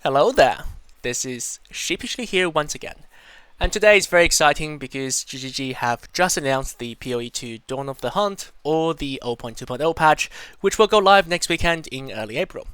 Hello there, this is Sheepishly here once again, and today is very exciting because GGG have just announced the POE 2 Dawn of the Hunt or the 0.2.0 patch, which will go live next weekend in early April.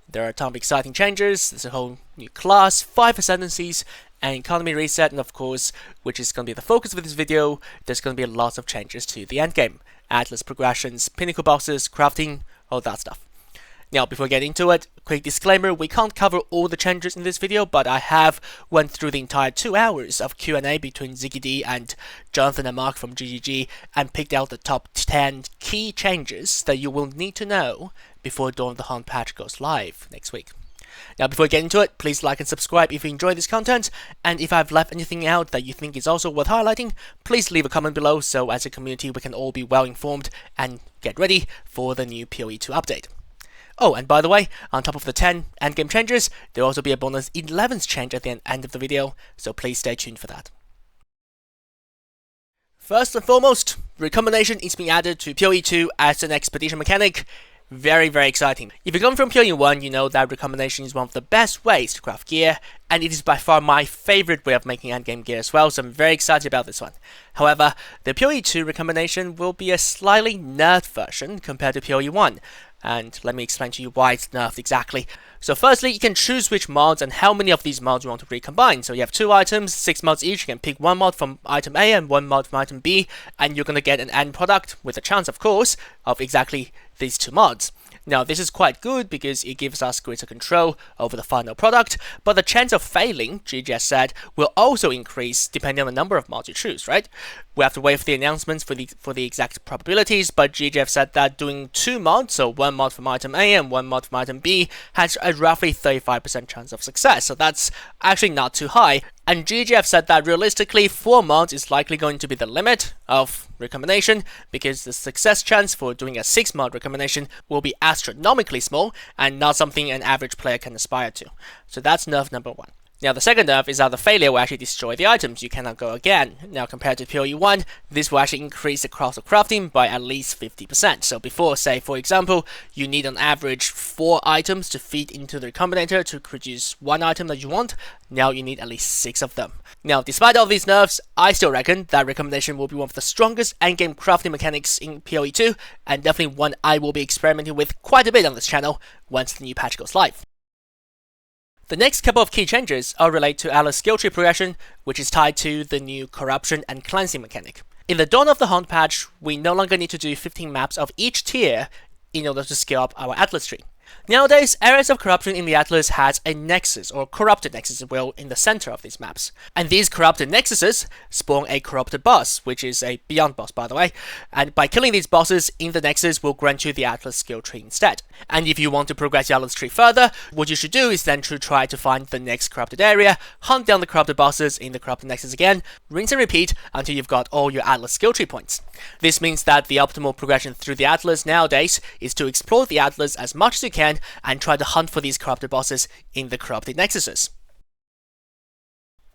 There are a ton of exciting changes, there's a whole new class, 5 ascendancies, an economy reset, and of course, which is going to be the focus of this video, there's going to be lots of changes to the endgame. Atlas progressions, Pinnacle Bosses, crafting, all that stuff. Now, before we get into it, quick disclaimer, we can't cover all the changes in this video, but I have went through the entire 2 hours of Q&A between ZiggyD and Jonathan and Mark from GGG and picked out the top 10 key changes that you will need to know before Dawn of the Hunt patch goes live next week. Now, before we get into it, please like and subscribe if you enjoy this content, and if I've left anything out that you think is also worth highlighting, please leave a comment below so as a community we can all be well informed and get ready for the new POE 2 update. Oh, and by the way, on top of the 10 endgame changes, there will also be a bonus 11th change at the end of the video, so please stay tuned for that. First and foremost, Recombination is being added to POE 2 as an expedition mechanic. Very exciting. If you come from POE 1, you know that Recombination is one of the best ways to craft gear, and it is by far my favorite way of making endgame gear as well, so I'm very excited about this one. However, the POE 2 Recombination will be a slightly nerfed version compared to POE 1. And let me explain to you why it's nerfed exactly. So firstly, you can choose which mods and how many of these mods you want to recombine. So you have 2 items, 6 mods each. You can pick 1 mod from item A and 1 mod from item B, and you're going to get an end product with a chance, of course, of exactly these 2 mods. Now, this is quite good because it gives us greater control over the final product, but the chance of failing, GGS said, will also increase depending on the number of mods you choose, right? We have to wait for the announcements for the exact probabilities, but GGF said that doing 2 mods, so 1 mod from item A and 1 mod from item B, has a roughly 35% chance of success, so that's actually not too high. And GGF said that realistically 4 mods is likely going to be the limit of recombination because the success chance for doing a 6 mod recombination will be astronomically small and not something an average player can aspire to. So that's nerf number 1. Now, the second nerf is that the failure will actually destroy the items. You cannot go again. Now, compared to POE 1, this will actually increase the cost of crafting by at least 50%. So before, say, for example, you need on average 4 items to feed into the Recombinator to produce 1 item that you want, now you need at least 6 of them. Now, despite all these nerfs, I still reckon that Recombination will be one of the strongest endgame crafting mechanics in POE 2, and definitely one I will be experimenting with quite a bit on this channel once the new patch goes live. The next couple of key changes are related to Atlas skill tree progression, which is tied to the new corruption and cleansing mechanic. In the Dawn of the Hunt patch, we no longer need to do 15 maps of each tier in order to scale up our Atlas tree. Nowadays, areas of corruption in the Atlas has a nexus, or corrupted nexus as well, in the center of these maps. And these corrupted nexuses spawn a corrupted boss, which is a beyond boss by the way, and by killing these bosses in the nexus will grant you the Atlas skill tree instead. And if you want to progress your Atlas tree further, what you should do is then to try to find the next corrupted area, hunt down the corrupted bosses in the corrupted nexus again, rinse and repeat until you've got all your Atlas skill tree points. This means that the optimal progression through the Atlas nowadays is to explore the Atlas as much as you can and try to hunt for these corrupted bosses in the corrupted nexuses.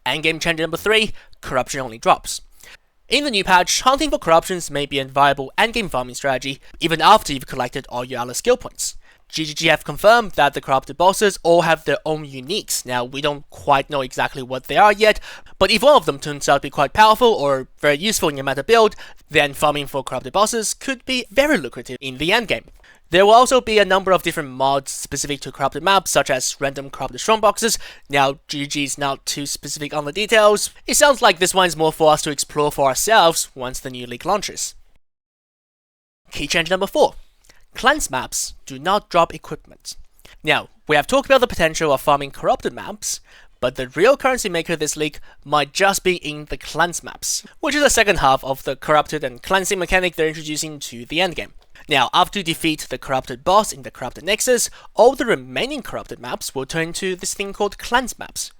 Endgame change number 3, corruption only drops. In the new patch, hunting for corruptions may be a viable endgame farming strategy even after you've collected all your Atlas skill points. GGG have confirmed that the corrupted bosses all have their own uniques. Now, we don't quite know exactly what they are yet, but if one of them turns out to be quite powerful or very useful in your meta build, then farming for corrupted bosses could be very lucrative in the endgame. There will also be a number of different mods specific to corrupted maps, such as random corrupted strongboxes. Now, GG is not too specific on the details. It sounds like this one is more for us to explore for ourselves once the new league launches. Key change number 4. Cleanse maps do not drop equipment. Now, we have talked about the potential of farming corrupted maps, but the real currency maker this league might just be in the cleanse maps, which is the second half of the corrupted and cleansing mechanic they're introducing to the endgame. Now, after you defeat the corrupted boss in the corrupted nexus, all the remaining corrupted maps will turn into this thing called cleanse maps.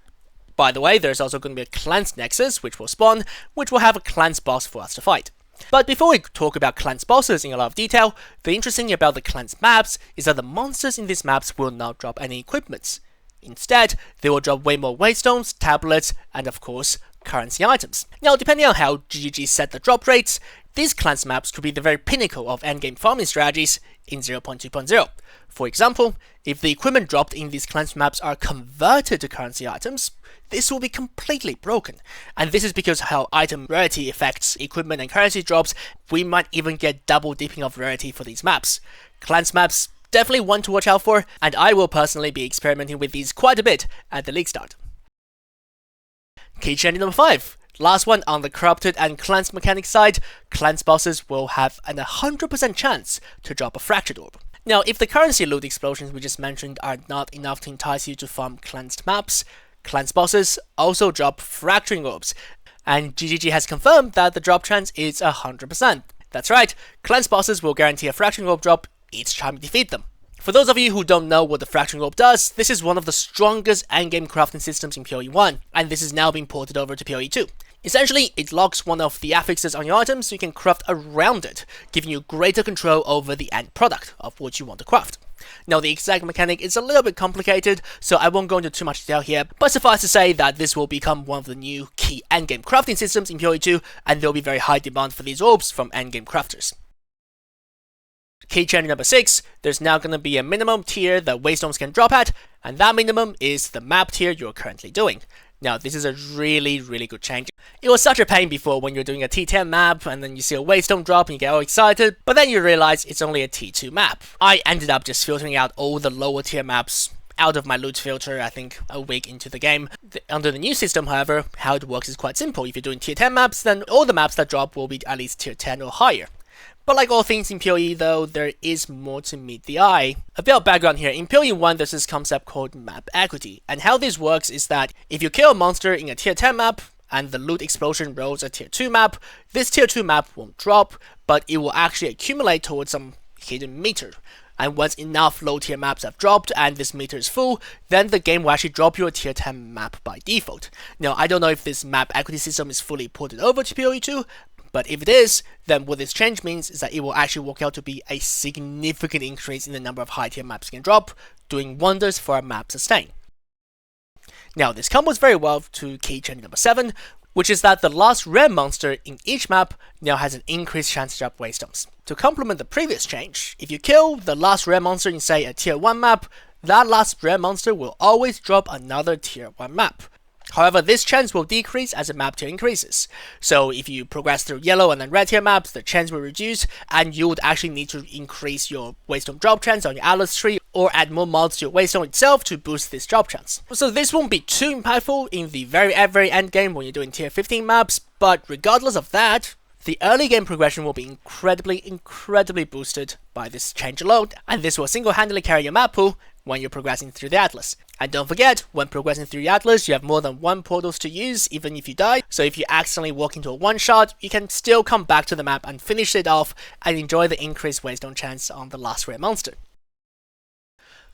By the way, there's also going to be a cleanse nexus which will spawn, which will have a cleanse boss for us to fight. But before we talk about cleanse bosses in a lot of detail, the interesting thing about the cleanse maps is that the monsters in these maps will not drop any equipments. Instead, they will drop way more waystones, tablets, and of course, currency items. Now, depending on how GGG set the drop rates, These cleanse maps could be the very pinnacle of endgame farming strategies in 0.2.0. For example, if the equipment dropped in these cleanse maps are converted to currency items, this will be completely broken. And this is because how item rarity affects equipment and currency drops, we might even get double dipping of rarity for these maps. Cleanse maps, definitely one to watch out for, and I will personally be experimenting with these quite a bit at the league start. Key change number 5. Last one on the corrupted and cleansed mechanic side, cleansed bosses will have an 100% chance to drop a fractured orb. Now, if the currency loot explosions we just mentioned are not enough to entice you to farm cleansed maps, cleansed bosses also drop fracturing orbs, and GGG has confirmed that the drop chance is 100%. That's right, cleansed bosses will guarantee a fracturing orb drop each time you defeat them. For those of you who don't know what the fracturing orb does, this is one of the strongest endgame crafting systems in POE 1, and this is now being ported over to POE 2. Essentially, it locks one of the affixes on your item so you can craft around it, giving you greater control over the end product of what you want to craft. Now, the exact mechanic is a little bit complicated, so I won't go into too much detail here, but suffice to say that this will become one of the new key endgame crafting systems in POE 2, and there will be very high demand for these orbs from endgame crafters. Key change number 6, there's now going to be a minimum tier that Waystones can drop at, and that minimum is the map tier you're currently doing. Now, this is a really good change. It was such a pain before when you're doing a T10 map and then you see a Waystone drop and you get all excited, but then you realize it's only a T2 map. I ended up just filtering out all the lower tier maps out of my loot filter, I think, a week into the game. Under the new system, however, how it works is quite simple. If you're doing tier 10 maps, then all the maps that drop will be at least tier 10 or higher. But like all things in PoE though, there is more to meet the eye. A bit of background here, in PoE 1 there's this concept called map equity, and how this works is that if you kill a monster in a tier 10 map, and the loot explosion rolls a tier 2 map, this tier 2 map won't drop, but it will actually accumulate towards some hidden meter. And once enough low tier maps have dropped and this meter is full, then the game will actually drop you a tier 10 map by default. Now, I don't know if this map equity system is fully ported over to PoE 2, but if it is, then what this change means is that it will actually work out to be a significant increase in the number of high tier maps you can drop, doing wonders for a map sustain. Now, this combos very well to key change number 7, which is that the last rare monster in each map now has an increased chance to drop Waystones. To complement the previous change, if you kill the last rare monster in say a tier 1 map, that last rare monster will always drop another tier 1 map. However, this chance will decrease as the map tier increases. So if you progress through yellow and then red tier maps, the chance will reduce, and you would actually need to increase your Waystone drop chance on your Atlas tree, or add more mods to your Waystone itself to boost this drop chance. So this won't be too impactful in the very end game when you're doing tier 15 maps, but regardless of that, the early game progression will be incredibly boosted by this change alone, and this will single-handedly carry your map pool when you're progressing through the Atlas. And don't forget, when progressing through the Atlas, you have more than one portals to use even if you die, so if you accidentally walk into a one-shot, you can still come back to the map and finish it off and enjoy the increased Waystone chance on the last rare monster.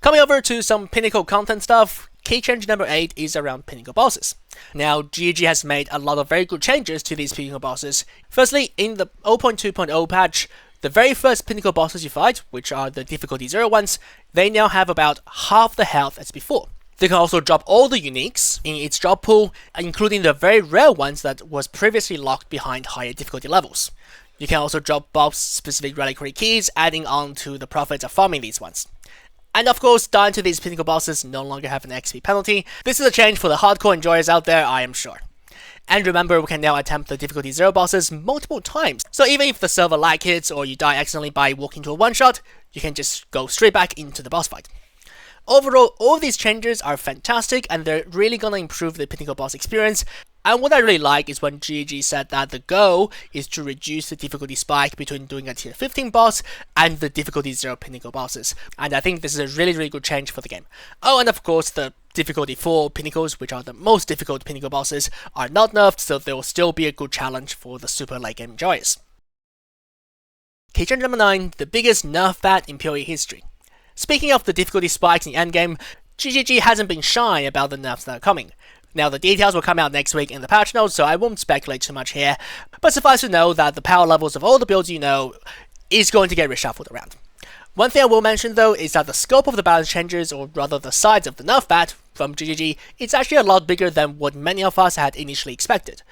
Coming over to some Pinnacle content stuff, key change number 8 is around Pinnacle Bosses. Now, GGG has made a lot of very good changes to these Pinnacle Bosses. Firstly, in the 0.2.0 patch, the very first Pinnacle Bosses you fight, which are the difficulty 0 ones, they now have about half the health as before. They can also drop all the uniques in its drop pool, including the very rare ones that was previously locked behind higher difficulty levels. You can also drop boss-specific reliquary keys, adding on to the profits of farming these ones. And of course, dying to these Pinnacle Bosses no longer have an XP penalty. This is a change for the hardcore enjoyers out there, I am sure. And remember, we can now attempt the difficulty 0 bosses multiple times. So even if the server lag hits or you die accidentally by walking to a one-shot, you can just go straight back into the boss fight. Overall, all of these changes are fantastic and they're really gonna improve the Pinnacle boss experience. And what I really like is when GGG said that the goal is to reduce the difficulty spike between doing a tier 15 boss and the difficulty 0 Pinnacle bosses. And I think this is a really good change for the game. Oh, and of course the difficulty 4 Pinnacles, which are the most difficult Pinnacle bosses, are not nerfed, so they will still be a good challenge for the super late game enjoyers. Key change number 9, the biggest nerf bat in PoE history. Speaking of the difficulty spikes in endgame, GGG hasn't been shy about the nerfs that are coming. Now, the details will come out next week in the patch notes, so I won't speculate too much here, but suffice to know that the power levels of all the builds you know is going to get reshuffled around. One thing I will mention though is that the scope of the balance changes, or rather the size of the nerf bat from GGG, is actually a lot bigger than what many of us had initially expected.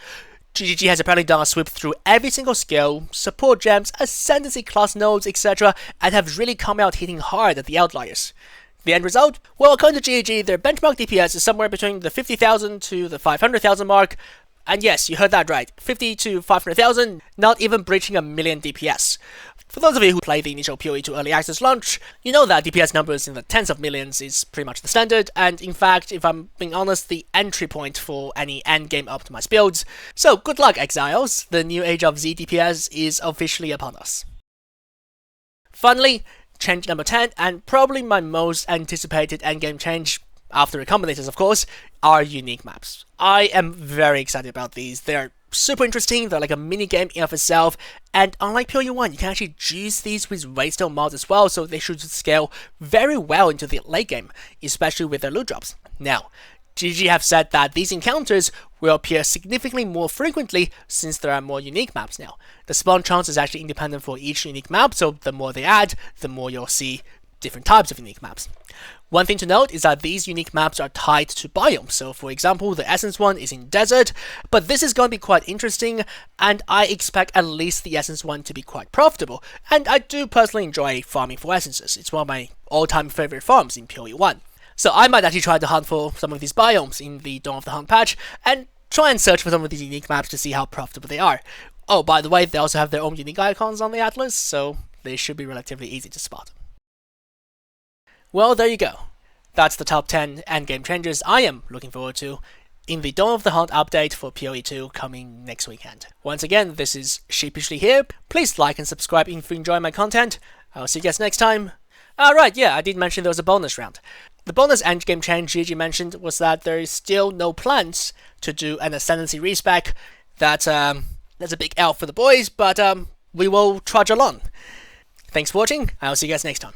GGG has apparently done a sweep through every single skill, support gems, ascendancy class nodes, etc., and have really come out hitting hard at the outliers. The end result? Well, according to GGG, their benchmark DPS is somewhere between the 50,000 to the 500,000 mark. And yes, you heard that right, 50 to 500,000, not even breaching a million DPS. For those of you who played the initial PoE 2 early access launch, you know that DPS numbers in the tens of millions is pretty much the standard, and in fact, if I'm being honest, the entry point for any endgame optimized builds. So good luck, Exiles, the new age of Z DPS is officially upon us. Finally, change number 10, and probably my most anticipated endgame change, after Recombinators of course, are unique maps. I am very excited about these. They're super interesting, they're like a mini game in of itself, and unlike PoE 1, you can actually juice these with Waystone mods as well, so they should scale very well into the late game, especially with their loot drops. Now, GG have said that these encounters will appear significantly more frequently since there are more unique maps now. The spawn chance is actually independent for each unique map, so the more they add, the more you'll see different types of unique maps. One thing to note is that these unique maps are tied to biomes, so for example the Essence one is in Desert, but this is going to be quite interesting, and I expect at least the Essence one to be quite profitable, and I do personally enjoy farming for Essences. It's one of my all-time favorite farms in PoE 1. So I might actually try to hunt for some of these biomes in the Dawn of the Hunt patch, and try and search for some of these unique maps to see how profitable they are. Oh, by the way, they also have their own unique icons on the Atlas, so they should be relatively easy to spot. Well, there you go. That's the top 10 endgame changes I am looking forward to in the Dawn of the Hunt update for PoE 2 coming next weekend. Once again, this is Sheepishly here. Please like and subscribe if you enjoy my content. I'll see you guys next time. Right, yeah, I did mention there was a bonus round. The bonus endgame change GG mentioned was that there is still no plans to do an Ascendancy respec. That's a big L for the boys, but we will trudge along. Thanks for watching, I'll see you guys next time.